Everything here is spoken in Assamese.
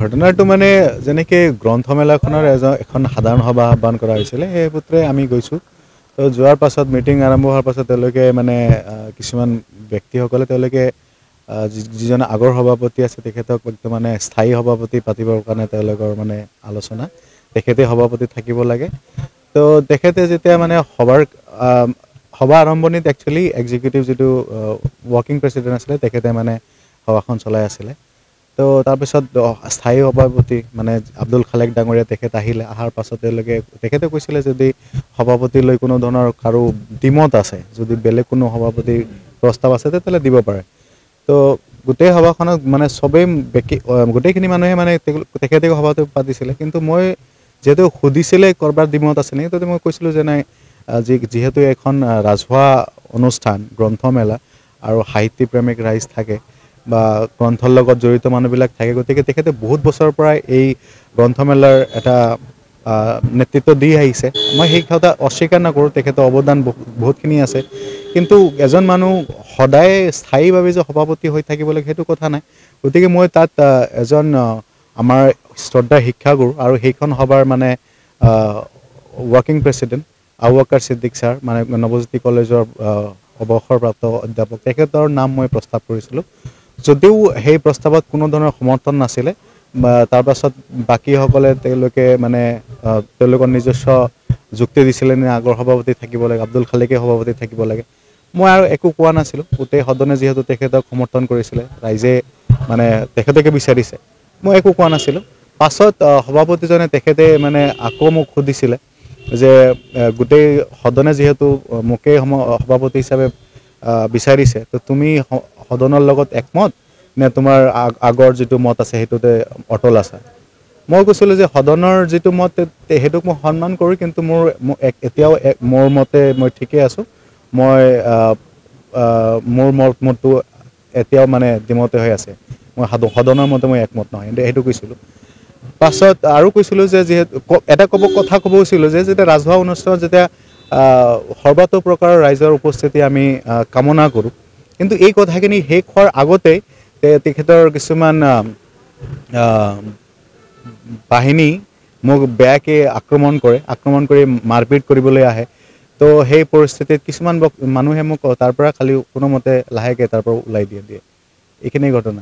ঘটনাটো মানে যেনেকৈ গ্ৰন্থমেলাখনৰ এখন সাধাৰণ সভা আহ্বান কৰা হৈছিলে সেই সূত্ৰে আমি গৈছোঁ। তো যোৱাৰ পাছত মিটিং আৰম্ভ হোৱাৰ পাছত তেওঁলোকে মানে কিছুমান ব্যক্তিসকলে তেওঁলোকে যিজন আগৰ সভাপতি আছে তেখেতক মানে স্থায়ী সভাপতি পাতিবৰ কাৰণে তেওঁলোকৰ মানে আলোচনা, তেখেতে সভাপতি থাকিব লাগে। তো তেখেতে যেতিয়া মানে সভা আৰম্ভণিত একচুৱেলি এক্সিকিউটিভ যিটো ৱৰ্কিং প্ৰেচিডেণ্ট আছিলে তেখেতে মানে সভাখন চলাই আছিলে। তো তাৰপিছত স্থায়ী সভাপতি মানে আব্দুল খালেক ডাঙৰীয়া তেখেত আহিলে। অহাৰ পাছত তেখেতে কৈছিলে যদি সভাপতিলৈ কোনো ধৰণৰ কাৰো দ্বিমত আছে, যদি বেলেগ কোনো সভাপতিৰ প্ৰস্তাৱ আছে তেতিয়াহ'লে দিব পাৰে। তো গোটেই সভাখনত মানে চবেই গোটেইখিনি মানুহে মানে তেখেতে সভাটো পাতিছিলে। কিন্তু মই যিহেতু সুধিছিলে ক'ৰবাৰ দ্বিমত আছে নেকি, তেতিয়া মই কৈছিলোঁ যে নাই, যিহেতু এখন ৰাজহুৱা অনুষ্ঠান গ্ৰন্থমেলা আৰু সাহিত্যপ্ৰেমিক ৰাইজ থাকে বা গ্ৰন্থৰ লগত জড়িত মানুহবিলাক থাকে, গতিকে তেখেতে বহুত বছৰৰ পৰাই এই গ্ৰন্থমেলাৰ এটা নেতৃত্ব দি আহিছে। মই সেই কথা অস্বীকাৰ নকৰোঁ, তেখেতৰ অৱদান বহুতখিনি আছে। কিন্তু এজন মানুহ সদায় স্থায়ীভাৱে যে সভাপতি হৈ থাকিব লাগে সেইটো কথা নাই। গতিকে মই তাত এজন আমাৰ শ্ৰদ্ধাৰ শিক্ষাগুৰু আৰু সেইখন সভাৰ মানে working president Abu Bakar Siddique sir, মানে নৱজ্যোতি কলেজৰ অৱসৰপ্ৰাপ্ত অধ্যাপক, তেখেতৰ নাম মই প্ৰস্তাৱ কৰিছিলোঁ। যদিও সেই প্ৰস্তাৱত কোনো ধৰণৰ সমৰ্থন নাছিলে, তাৰ পাছত বাকীসকলে তেওঁলোকে মানে তেওঁলোকৰ নিজস্ব যুক্তি দিছিলে নে আগৰ সভাপতি থাকিব লাগে, আব্দুল খালেকে সভাপতি থাকিব লাগে। মই আৰু একো কোৱা নাছিলোঁ। গোটেই সদনে যিহেতু তেখেতক সমৰ্থন কৰিছিলে, ৰাইজে মানে তেখেতকে বিচাৰিছে, মই একো কোৱা নাছিলোঁ। পাছত সভাপতিজনে তেখেতে মানে আকৌ মোক সুধিছিলে যে গোটেই সদনে যিহেতু মোকেই সভাপতি হিচাপে বিচাৰিছে, তো তুমি সদনৰ লগত একমত নে তোমাৰ আগৰ যিটো মত আছে সেইটোতে অটল আছা? মই কৈছিলোঁ যে সদনৰ যিটো মত সেইটোক মই সন্মান কৰোঁ, কিন্তু এতিয়াও মোৰ মতে মই ঠিকেই আছোঁ। মই মোৰ মতটো এতিয়াও মানে দ্বিমতে হৈ আছে। মই সদনৰ মতে মই একমত নহয়, সেইটো কৈছিলোঁ। পাছত আৰু কৈছিলোঁ যে যিহেতু এটা কথা ক'ব কৈছিলোঁ যে যেতিয়া ৰাজহুৱা অনুষ্ঠানত যেতিয়া সৰ্বাত্মক প্ৰকাৰৰ ৰাইজৰ উপস্থিতি আমি কামনা কৰোঁ, কিন্তু এই কথাখিনি শেষ হোৱাৰ আগতেই তেখেতৰ কিছুমান বাহিনী মোক বেয়াকৈ আক্ৰমণ কৰি মাৰপিট কৰিবলৈ আহে। তো সেই পৰিস্থিতিত কিছুমান মানুহে মোক তাৰ পৰা খালি কোনোমতে লাহেকৈ তাৰ পৰা ওলাই দিয়ে। এইখিনি ঘটনা।